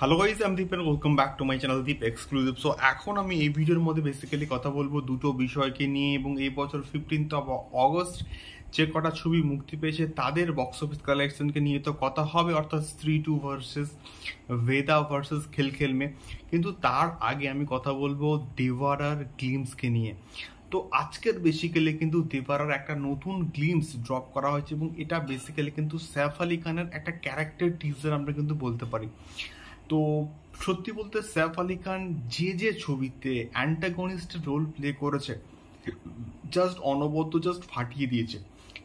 Hello guys, আমি Deep and welcome back to my channel Deep exclusive. So এখন আমি এই ভিডিওর মধ্যে বেসিক্যালি কথা বলবো দুটো বিষয়কে নিয়ে, এবং এই বছর 15th অফ অগস্ট যে কটা ছবি মুক্তি পেয়েছে তাদের বক্স অফিস কালেকশনকে নিয়ে তো কথা হবে, অর্থাৎ স্ত্রী 2 ভার্সেস ভেদা ভার্সেস খেল খেল মে। কিন্তু তার আগে আমি কথা বলবো দেভারার গ্লিমসকে নিয়ে। তো আজকের বেসিক্যালি কিন্তু দেভারার একটা নতুন গ্লিমস ড্রপ করা হয়েছে, এবং এটা বেসিক্যালি কিন্তু সৈফ আলি খানের একটা ক্যারেক্টার টিজার আমরা কিন্তু বলতে পারি। তো সত্যি বলতে সৈফ আলি খান যে ছবিতে অ্যান্টাগনিস্ট রোল প্লে করেছে জাস্ট অনবদ্য, জাস্ট ফাটিয়ে দিয়েছে।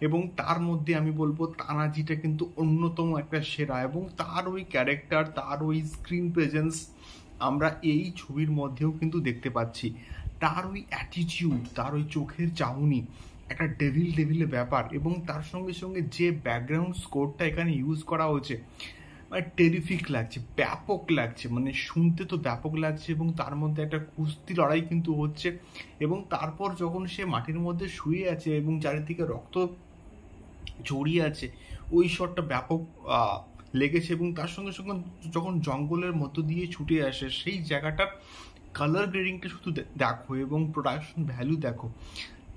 এবং তার মধ্যে আমি বলবো তানাজিটা কিন্তু অন্যতম একটা সেরা, এবং তার ওই ক্যারেক্টার, তার ওই স্ক্রিন প্রেজেন্স আমরা এই ছবির মধ্যেও কিন্তু দেখতে পাচ্ছি। তার ওই অ্যাটিটিউড, তার ওই চোখের চাহনি, একটা ডেভিলের ব্যাপার, এবং তার সঙ্গে সঙ্গে যে ব্যাকগ্রাউন্ড স্কোরটা এখানে ইউজ করা হয়েছে মানে টেরিফিক লাগছে, ব্যাপক লাগছে, মানে শুনতে তো ব্যাপক লাগছে। এবং তার মধ্যে একটা কুস্তি লড়াই কিন্তু হচ্ছে, এবং তারপর যখন সে মাটির মধ্যে শুয়ে আছে এবং চারিদিকে রক্ত জড়িয়ে আছে, ওই শটটা ব্যাপক লেগেছে। এবং তার সঙ্গে সঙ্গে যখন জঙ্গলের মধ্য দিয়ে ছুটে আসে, সেই জায়গাটার কালার গ্রেডিংটা শুধু দেখো, এবং প্রোডাকশন ভ্যালু দেখো,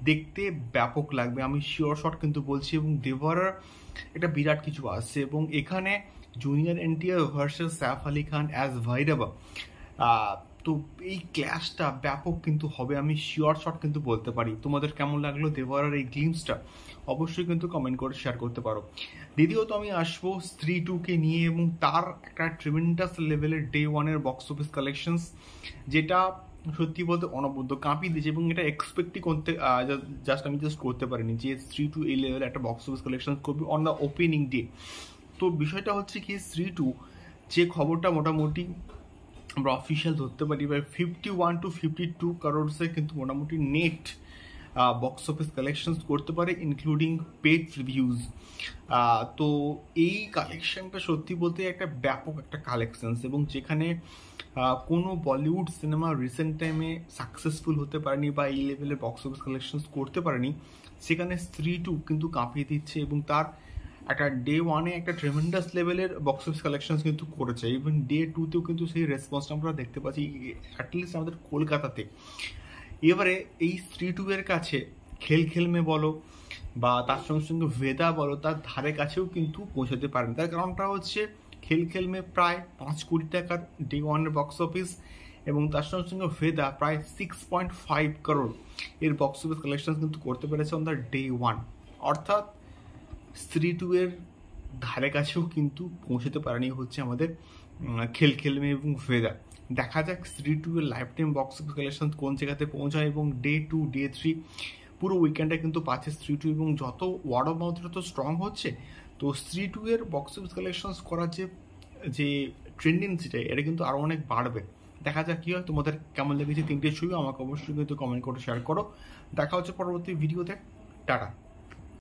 দেখতে ব্যাপক লাগবে, আমি শিওর শট কিন্তু বলছি। এবং দেভারার একটা বিরাট কিছু আসছে, এবং এখানে junior NTR versus সৈফ Ali Khan as ভৈরবা। তো এই ক্ল্যাশটা ব্যাপক কিন্তু হবে, আমি শিওর শট কিন্তু বলতে পারি। তোমাদের কেমন লাগলো দেভারার এই গ্লিমসটা অবশ্যই কিন্তু কমেন্ট করে শেয়ার করতে পারো। দ্বিতীয়ত আমি আসবো স্ত্রী 2কে নিয়ে, এবং তার একটা ট্রিমেন্ডাস লেভেলের ডে ওয়ানের বক্স অফিস কালেকশনস, যেটা সত্যি বলতে অনবদ্য কাঁপিয়ে দিয়েছে। এবং এটা এক্সপেক্টই করতে আমি করতে পারিনি যে স্ত্রী 2 এই লেভেলে একটা বক্স অফিস কালেকশন করবে অন দ্য ওপেনিং ডে। তো বিষয়টা হচ্ছে কি, স্ত্রী 2 যে খবরটা মোটামুটি আমরা অফিসিয়াল ধরতে পারি, বা 51 to 52 কারোরসে কিন্তু মোটামুটি নেট বক্স অফিস কালেকশন করতে পারে, ইনক্লুডিং পেড রিভিউজ। তো এই কালেকশনটা সত্যি বলতে একটা ব্যাপক একটা কালেকশন, এবং যেখানে কোনো বলিউড সিনেমা রিসেন্ট টাইমে সাকসেসফুল হতে পারেনি বা এই লেভেলের বক্স অফিস কালেকশন করতে পারেনি, সেখানে স্ত্রী 2 কিন্তু কাঁপিয়ে দিচ্ছে। এবং তার একটা ডে ওয়ানে একটা ট্রেমেন্ডাস লেভেলের বক্স অফিস কালেকশন কিন্তু করেছে, ইভেন ডে 2তেও কিন্তু সেই রেসপন্সটা আমরা দেখতে পাচ্ছি, অ্যাটলিস্ট আমাদের কলকাতাতে। এবারে এই স্ত্রী 2 এর কাছে খেল খেল মে বলো বা তার সঙ্গে সঙ্গে ভেদা বলো, তার ধারে কাছেও কিন্তু পৌঁছাতে পারেনি। তার কারণটা হচ্ছে খেল খেল মে প্রায় 5 কোটি টাকার ডে ওয়ানের বক্স অফিস, এবং তার সঙ্গে সঙ্গে ভেদা প্রায় 6.5 করোড় এর বক্স অফিস কালেকশন কিন্তু করতে পেরেছে অন দ্য ডে ওয়ান। অর্থাৎ স্ত্রী 2 এর ধারে কাছেও কিন্তু পৌঁছতে পারেনি হচ্ছে আমাদের খেল খেল মে এবং ভেদা। দেখা যাক স্ত্রী 2 এর life time box office collection কোন জায়গাতে পৌঁছায়। এবং ডে 2 ডে 3 পুরো উইকেন্ডে কিন্তু পাচ্ছে স্ত্রী 2, এবং যত ওয়ার্ড অফ মাউথটা তো স্ট্রং হচ্ছে, তো স্ত্রী 2 এর বক্স অফিস কালেকশন করার যে ট্রেন্ডেন্সিটা, এটা কিন্তু আরও অনেক বাড়বে। দেখা যাক কি হয়। তোমাদের কেমন লেগেছে তিনটে ছবি আমাকে অবশ্যই কিন্তু কমেন্ট করে শেয়ার করো। দেখা হচ্ছে পরবর্তী ভিডিওতে। টাটা।